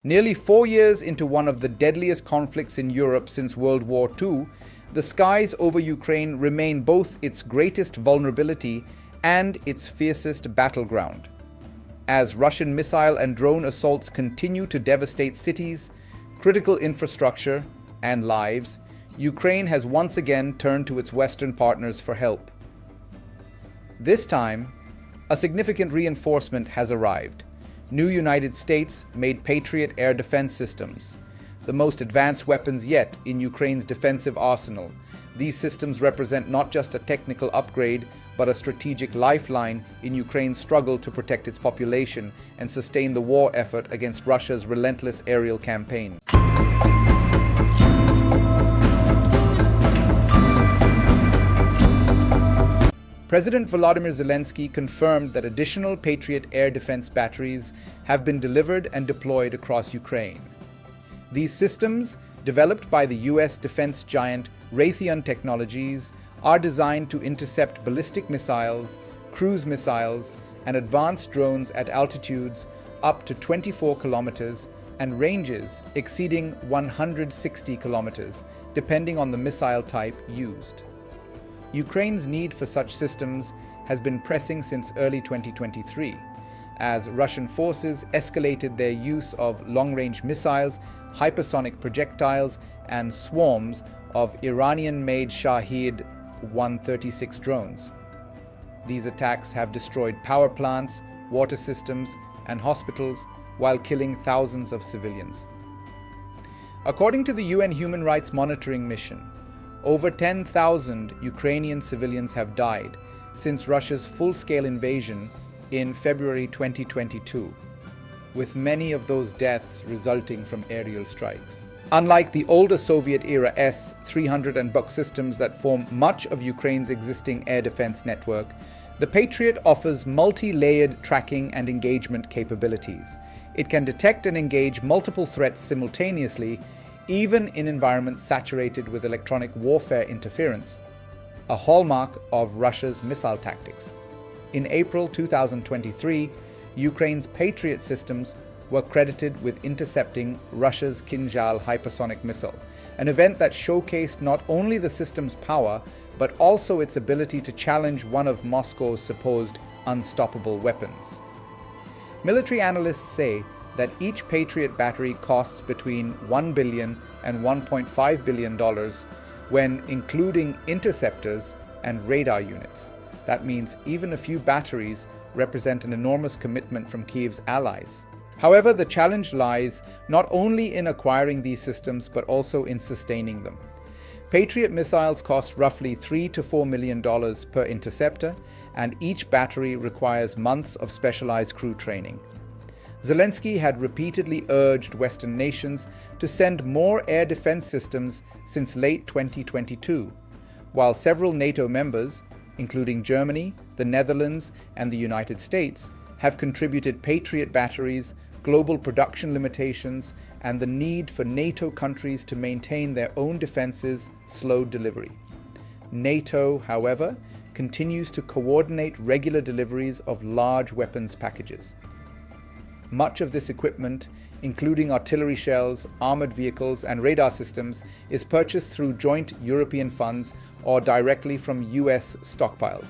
Nearly 4 years into one of the deadliest conflicts in Europe since World War II, the skies over Ukraine remain both its greatest vulnerability and its fiercest battleground. As Russian missile and drone assaults continue to devastate cities, critical infrastructure, and lives, Ukraine has once again turned to its Western partners for help. This time, a significant reinforcement has arrived. New United States-made Patriot air defense systems, the most advanced weapons yet in Ukraine's defensive arsenal. These systems represent not just a technical upgrade, but a strategic lifeline in Ukraine's struggle to protect its population and sustain the war effort against Russia's relentless aerial campaign. President Volodymyr Zelensky confirmed that additional Patriot air defense batteries have been delivered and deployed across Ukraine. These systems, developed by the US defense giant Raytheon Technologies, are designed to intercept ballistic missiles, cruise missiles, and advanced drones at altitudes up to 24 kilometers and ranges exceeding 160 kilometers, depending on the missile type used. Ukraine's need for such systems has been pressing since early 2023, as Russian forces escalated their use of long-range missiles, hypersonic projectiles, and swarms of Iranian-made Shahed 136 drones. These attacks have destroyed power plants, water systems, and hospitals while killing thousands of civilians. According to the UN Human Rights Monitoring Mission, over 10,000 Ukrainian civilians have died since Russia's full-scale invasion in February 2022, with many of those deaths resulting from aerial strikes. Unlike the older Soviet-era S-300 and Buk systems that form much of Ukraine's existing air defense network, the Patriot offers multi-layered tracking and engagement capabilities. It can detect and engage multiple threats simultaneously, even in environments saturated with electronic warfare interference, a hallmark of Russia's missile tactics. In April 2023, Ukraine's Patriot systems were credited with intercepting Russia's Kinzhal hypersonic missile, an event that showcased not only the system's power, but also its ability to challenge one of Moscow's supposed unstoppable weapons. Military analysts say that each Patriot battery costs between $1 billion and $1.5 billion when including interceptors and radar units. That means even a few batteries represent an enormous commitment from Kyiv's allies. However, the challenge lies not only in acquiring these systems, but also in sustaining them. Patriot missiles cost roughly $3 to $4 million per interceptor, and each battery requires months of specialized crew training. Zelensky had repeatedly urged Western nations to send more air defense systems since late 2022, while several NATO members, including Germany, the Netherlands, and the United States, have contributed Patriot batteries, global production limitations, and the need for NATO countries to maintain their own defenses slowed delivery. NATO, however, continues to coordinate regular deliveries of large weapons packages. Much of this equipment, including artillery shells, armored vehicles, and radar systems, is purchased through joint European funds or directly from US stockpiles.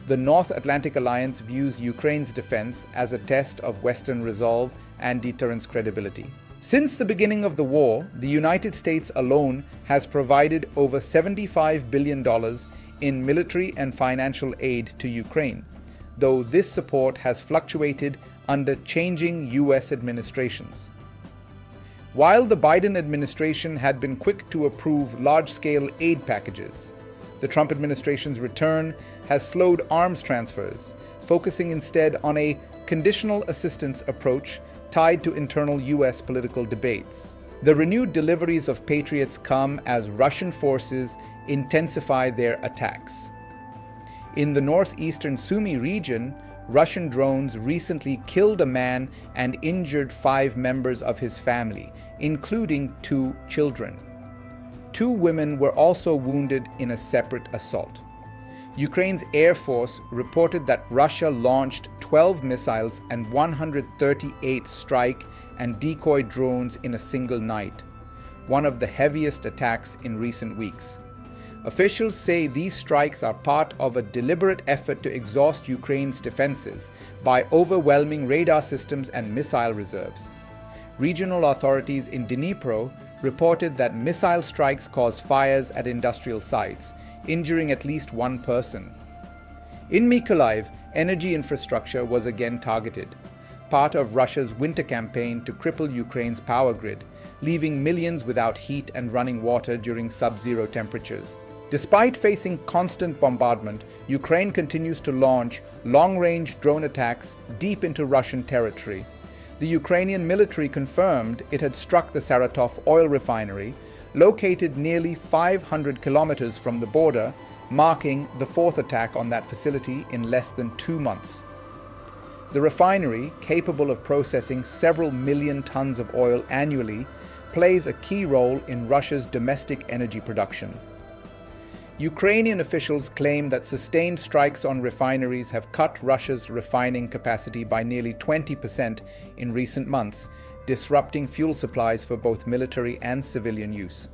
The North Atlantic Alliance views Ukraine's defense as a test of Western resolve and deterrence credibility. Since the beginning of the war, the United States alone has provided over $75 billion in military and financial aid to Ukraine, though this support has fluctuated under changing US administrations. While the Biden administration had been quick to approve large-scale aid packages, the Trump administration's return has slowed arms transfers, focusing instead on a conditional assistance approach tied to internal US political debates. The renewed deliveries of Patriots come as Russian forces intensify their attacks. In the northeastern Sumy region, Russian drones recently killed a man and injured 5 members of his family, including 2 children. 2 women were also wounded in a separate assault. Ukraine's Air Force reported that Russia launched 12 missiles and 138 strike and decoy drones in a single night, one of the heaviest attacks in recent weeks. Officials say these strikes are part of a deliberate effort to exhaust Ukraine's defenses by overwhelming radar systems and missile reserves. Regional authorities in Dnipro reported that missile strikes caused fires at industrial sites, injuring at least one person. In Mykolaiv, energy infrastructure was again targeted, part of Russia's winter campaign to cripple Ukraine's power grid, leaving millions without heat and running water during sub-zero temperatures. Despite facing constant bombardment, Ukraine continues to launch long-range drone attacks deep into Russian territory. The Ukrainian military confirmed it had struck the Saratov oil refinery, located nearly 500 kilometers from the border, marking the fourth attack on that facility in less than 2 months. The refinery, capable of processing several million tons of oil annually, plays a key role in Russia's domestic energy production. Ukrainian officials claim that sustained strikes on refineries have cut Russia's refining capacity by nearly 20% in recent months, disrupting fuel supplies for both military and civilian use.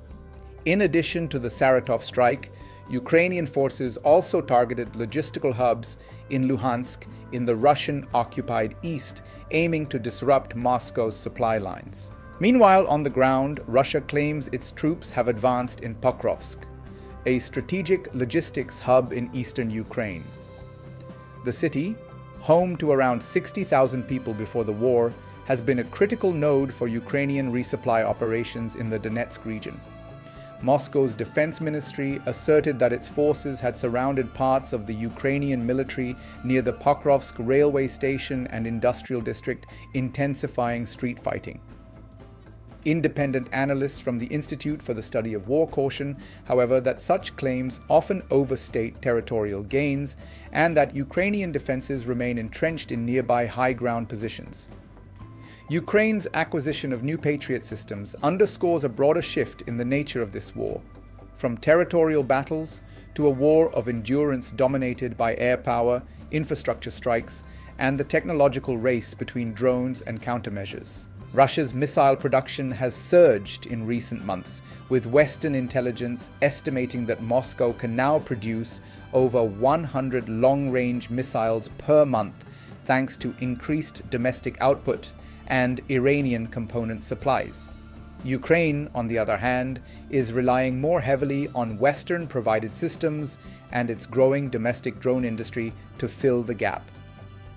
In addition to the Saratov strike, Ukrainian forces also targeted logistical hubs in Luhansk in the Russian-occupied east, aiming to disrupt Moscow's supply lines. Meanwhile, on the ground, Russia claims its troops have advanced in Pokrovsk, a strategic logistics hub in eastern Ukraine. The city, home to around 60,000 people before the war, has been a critical node for Ukrainian resupply operations in the Donetsk region. Moscow's defense ministry asserted that its forces had surrounded parts of the Ukrainian military near the Pokrovsk railway station and industrial district, intensifying street fighting. Independent analysts from the Institute for the Study of War caution, however, that such claims often overstate territorial gains and that Ukrainian defenses remain entrenched in nearby high ground positions. Ukraine's acquisition of new Patriot systems underscores a broader shift in the nature of this war, from territorial battles to a war of endurance dominated by air power, infrastructure strikes, and the technological race between drones and countermeasures. Russia's missile production has surged in recent months, with Western intelligence estimating that Moscow can now produce over 100 long-range missiles per month, thanks to increased domestic output and Iranian component supplies. Ukraine, on the other hand, is relying more heavily on Western-provided systems and its growing domestic drone industry to fill the gap.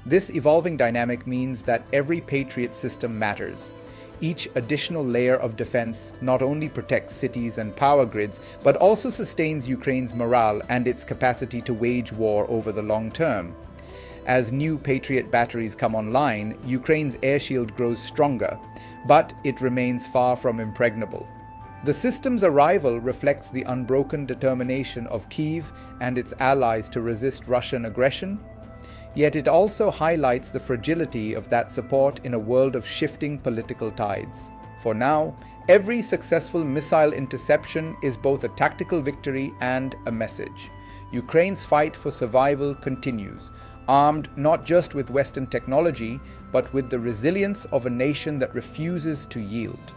This evolving dynamic means that every Patriot system matters. Each additional layer of defense not only protects cities and power grids, but also sustains Ukraine's morale and its capacity to wage war over the long term. As new Patriot batteries come online, Ukraine's air shield grows stronger, but it remains far from impregnable. The system's arrival reflects the unbroken determination of Kyiv and its allies to resist Russian aggression, yet it also highlights the fragility of that support in a world of shifting political tides. For now, every successful missile interception is both a tactical victory and a message. Ukraine's fight for survival continues, armed not just with Western technology, but with the resilience of a nation that refuses to yield.